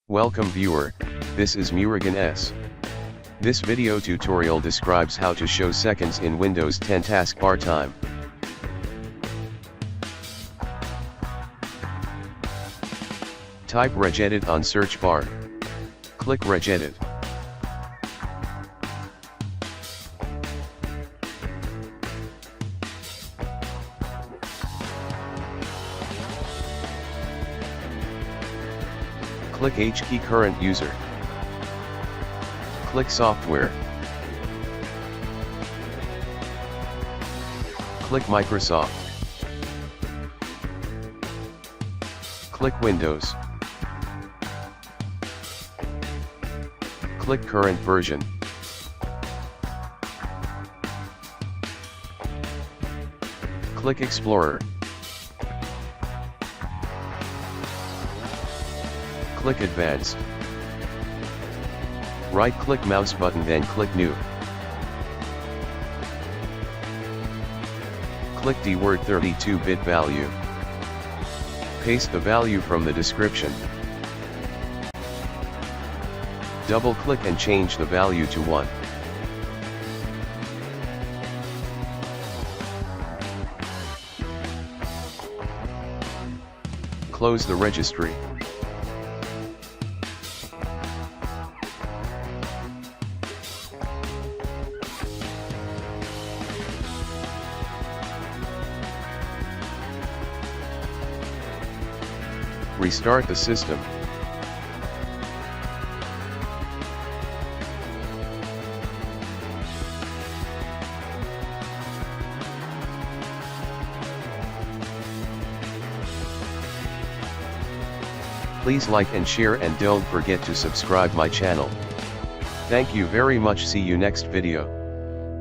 Welcome viewer, this is Murugan S. This video tutorial describes how to show seconds in Windows 10 taskbar time. Type regedit on search bar. Click regedit. Click H key current user. Click software. Click Microsoft. Click Windows. Click current version. Click Explorer. Click Advanced. Right-click mouse button then click New. Click Dword 32-bit value. Paste the value from the description. Double-click and change the value to 1. Close the registry. Restart the system. Please like and share and don't forget to subscribe my channel. Thank you very much. See you next video.